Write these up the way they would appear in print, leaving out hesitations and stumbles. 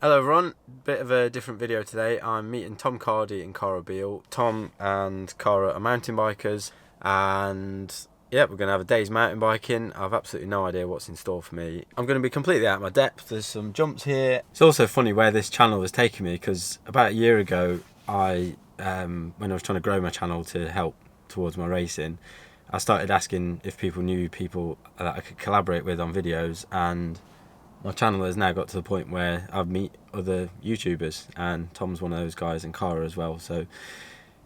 Hello everyone, bit of a different video today. I'm meeting Tom Cardy and Cara Beal. Tom and Cara are mountain bikers and yeah, we're going to have a day's mountain biking. I've absolutely no idea what's in store for me. I'm going to be completely out of my depth. There's some jumps here. It's also funny where this channel has taken me because about a year ago, when I was trying to grow my channel to help towards my racing, I started asking if people knew people that I could collaborate with on videos, and my channel has now got to the point where I meet other YouTubers, and Tom's one of those guys, and Cara as well. So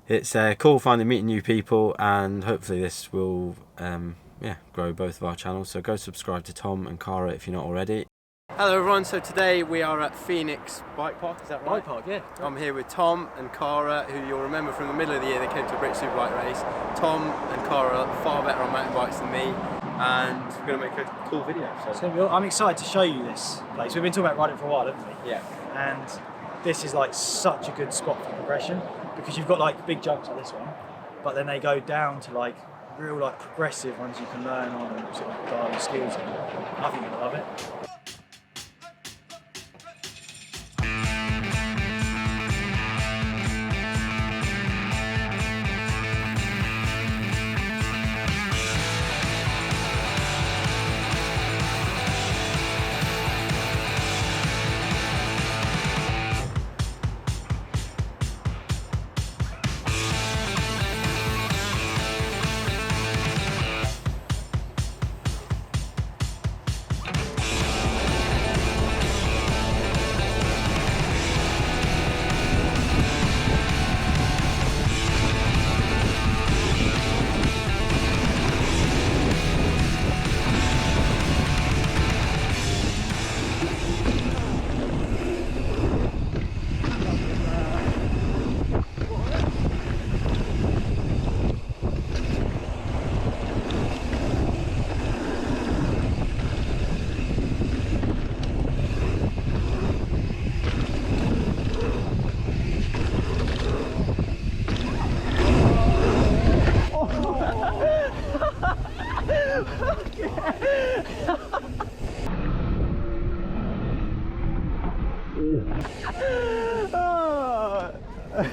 it's cool finally meeting new people, and hopefully this will grow both of our channels. So go subscribe to Tom and Cara if you're not already. Hello everyone, so today we are at Phoenix Bike Park, is that right? Bike Park, yeah. I'm here with Tom and Cara, who you'll remember from the middle of the year they came to a British Superbike race. Tom and Cara are far better on mountain bikes than me, and we're going to make a cool video. So I'm excited to show you this place. We've been talking about riding for a while, haven't we? Yeah. And this is like such a good spot for progression because you've got like big jumps like this one, but then they go down to like real like progressive ones you can learn on and sort of dial your skills in. I think you're going to love it.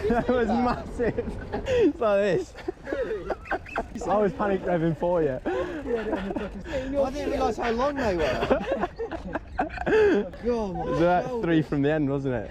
That was massive. It's like this. I was panic revving for you. I didn't realise how long they were. God, So that's 3 from the end, wasn't it?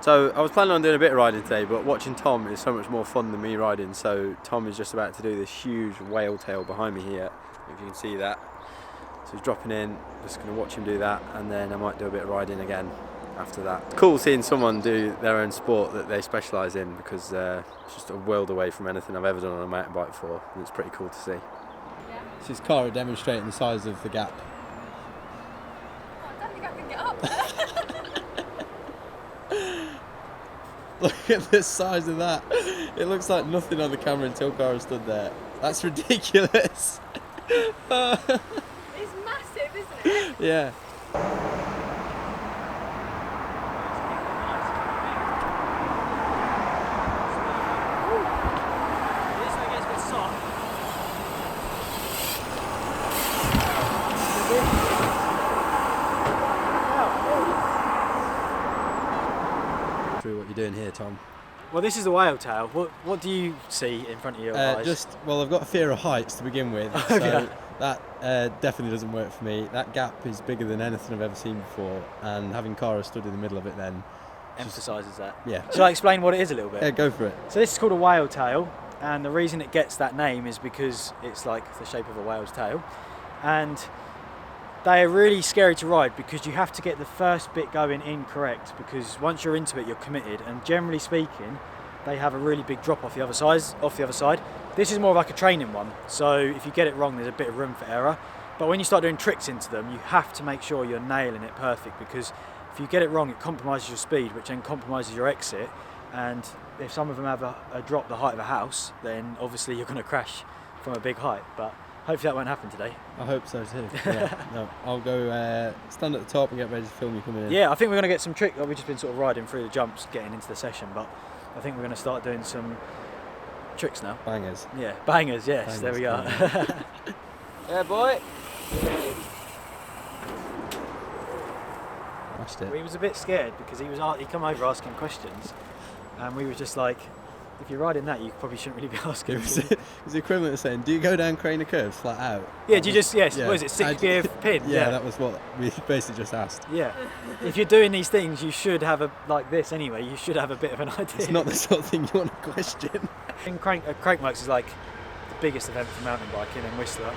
So I was planning on doing a bit of riding today, but watching Tom is so much more fun than me riding. So Tom is just about to do this huge whale tail behind me here, if you can see that. So he's dropping in, just going to watch him do that, and then I might do a bit of riding again after that. Cool seeing someone do their own sport that they specialise in, because it's just a world away from anything I've ever done on a mountain bike before, and it's pretty cool to see. Yeah. This is Cara demonstrating the size of the gap. I don't think I can get up. Look at the size of that. It looks like nothing on the camera until Cara stood there. That's ridiculous. It's massive, isn't it? Yeah. This one gets a bit soft. Through what you're doing here, Tom. Well, this is the whale tail. What do you see in front of your eyes? Well, I've got a fear of heights to begin with, so that definitely doesn't work for me. That gap is bigger than anything I've ever seen before, and having Cara stood in the middle of it then emphasises that. Yeah. Shall I explain what it is a little bit? Yeah, go for it. So this is called a whale tail. and the reason it gets that name is because it's like the shape of a whale's tail, and they are really scary to ride because you have to get the first bit going in correct, because once you're into it you're committed, and generally speaking they have a really big drop off the other side. This is more of like a training one, so if you get it wrong there's a bit of room for error, but when you start doing tricks into them you have to make sure you're nailing it perfect, because if you get it wrong it compromises your speed, which then compromises your exit, and if some of them have a drop the height of a house, then obviously you're going to crash from a big height, but hopefully that won't happen today. I hope so too. Yeah. No, I'll go stand at the top and get ready to film you coming in. Yeah, I think we're going to get some tricks. We've just been sort of riding through the jumps getting into the session, but I think we're going to start doing some tricks now. Bangers. Yeah, bangers, yes, there we are. Yeah, boy. Mashed it. We was a bit scared because he come over asking questions, and we were just like, if you're riding that, you probably shouldn't really be asking. It was the equivalent of saying, do you go down Craner curves flat out? Yeah, do you just, yes, what is it, 6-gear pin? Yeah, that was what we basically just asked. Yeah, if you're doing these things, you should have like this anyway, you should have a bit of an idea. It's not the sort of thing you want to question. Crankworks is like the biggest event for mountain biking in Whistler.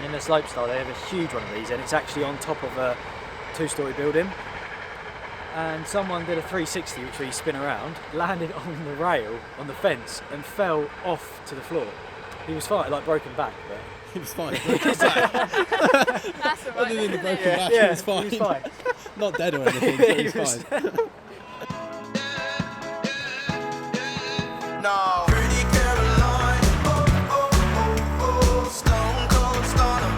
In the slopestyle, they have a huge one of these, and it's actually on top of a 2-story building. And someone did a 360, which you spin around, landed on the rail, on the fence, and fell off to the floor. He was fine, like broken back, but... He was fine. That's alright. Other than the broken back, he was fine. He was fine. Not dead or anything, but he was fine. No. Pretty Caroline, stone cold stunner.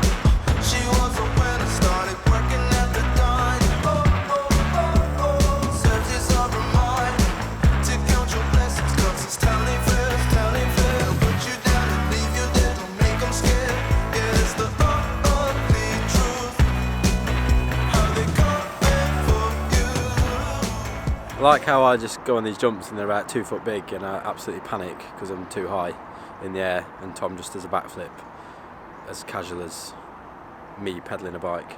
She was a winner, started working at the dine. Serves this up her mind to count your blessings, 'cause it's telling fair. They'll put you down and leave you dead, don't make them scared. Yeah, it's the ugly truth. How they come for you. I like how I just go on these jumps and they're about 2 foot big and I absolutely panic because I'm too high in the air, and Tom just does a backflip as casual as me pedaling a bike.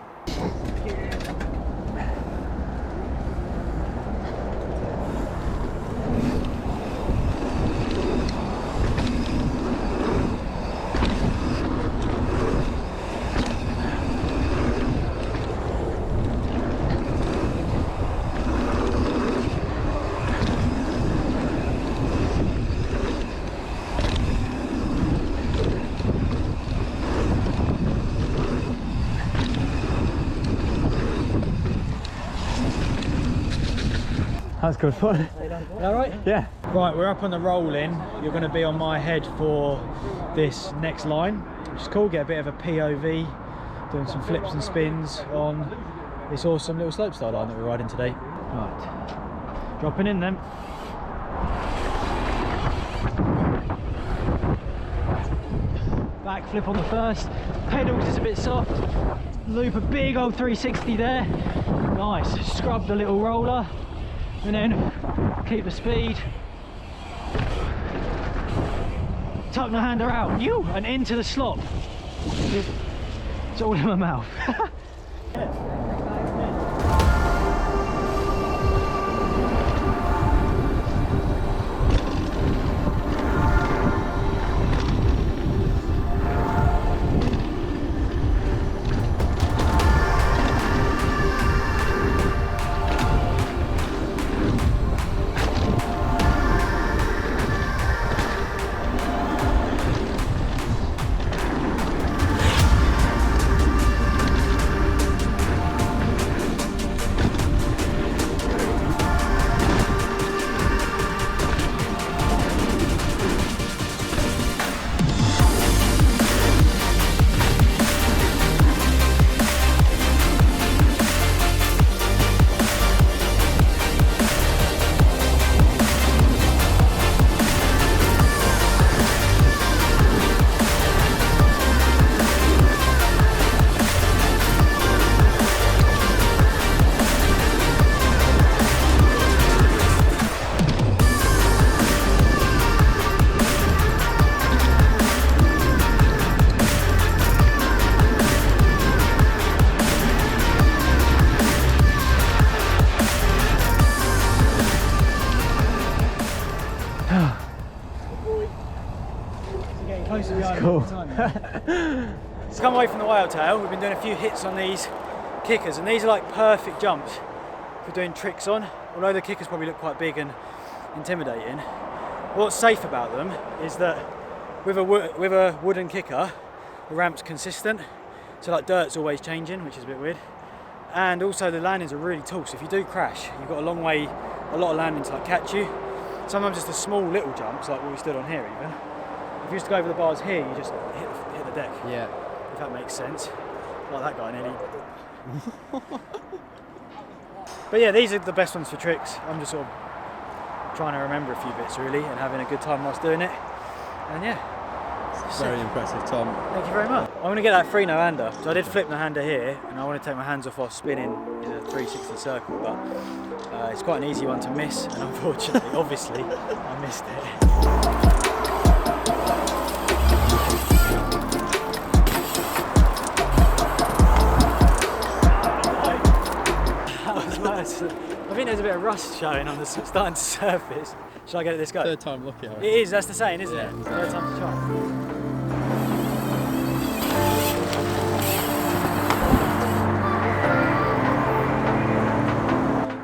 That's good fun. All right? Yeah. Right, we're up on the Rollin. You're going to be on my head for this next line, which is cool. Get a bit of a POV, doing some flips and spins on this awesome little slopestyle line that we're riding today. Right, dropping in then. Back flip on the first. Pedals is a bit soft. Loop a big old 360 there. Nice. Scrub the little roller. And then keep the speed. Tuck the hander out, and into the slop. It's all in my mouth. close to behind cool. all the time. Yeah. Let's come away from the whale tail. We've been doing a few hits on these kickers, and these are like perfect jumps for doing tricks on. Although the kickers probably look quite big and intimidating, what's safe about them is that with a wooden kicker, the ramp's consistent. So like dirt's always changing, which is a bit weird. And also the landings are really tall, so if you do crash, you've got a long way, a lot of landing to like catch you. Sometimes just the small little jumps, like what we stood on here even. If you used to go over the bars here, you just hit the deck. Yeah. If that makes sense. Like that guy nearly. But yeah, these are the best ones for tricks. I'm just sort of trying to remember a few bits really and having a good time whilst doing it. And yeah. Very impressive, Tom. Thank you very much. I want to get that free no-hander. So I did flip no-hander here, and I want to take my hands off while spinning in a 360 circle, but it's quite an easy one to miss, and unfortunately, obviously, I missed it. That was worse. I think there's a bit of rust showing on the starting to surface. Should I get this go? Third time lucky, I reckon. It is, that's the saying, isn't Yeah, it? exactly. Third time's a charm.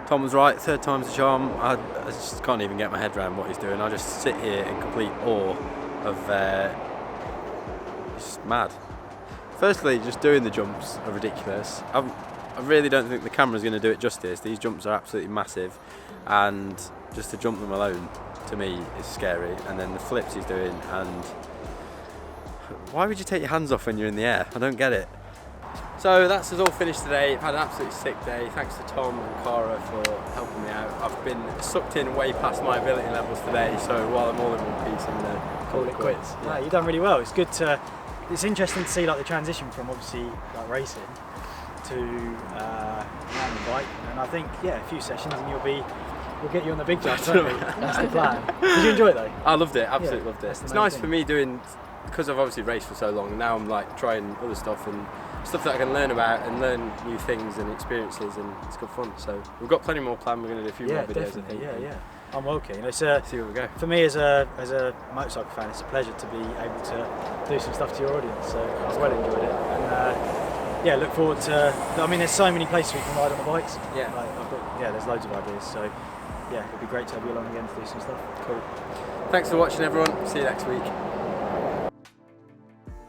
Tom was right, third time's a charm. I just can't even get my head around what he's doing. I just sit here in complete awe of it's mad. Firstly, just doing the jumps are ridiculous. I really don't think the camera's going to do it justice. These jumps are absolutely massive, and just to jump them alone, to me, is scary. And then the flips he's doing, and why would you take your hands off when you're in the air? I don't get it. So that's us all finished today. I've had an absolutely sick day. Thanks to Tom and Cara for helping me out. I've been sucked in way past my ability levels today, so while I'm all in one piece, I'm going to call it quits. No, you've done really well. It's good to. It's interesting to see like the transition from obviously like racing to mountain bike, and I think a few sessions and we'll get you on the big jumps, won't we? That's the plan. Did you enjoy it though? I loved it, absolutely Yeah, loved it. that's the It's main nice thing. for me doing, because I've obviously raced for so long, and now I'm like trying other stuff and stuff that I can learn about and learn new things and experiences, and it's good fun. So we've got plenty more planned. We're going to do a few more videos, definitely. I think. Yeah. I'm well keen. It's See where we go. for me as a motorcycle fan, it's a pleasure to be able to do some stuff to your audience. So I've well enjoyed it, and look forward to. I mean, there's so many places we can ride on the bikes. Yeah. There's loads of ideas. So it'd be great to have you along again to do some stuff. Cool. Thanks for watching, everyone. See you next week.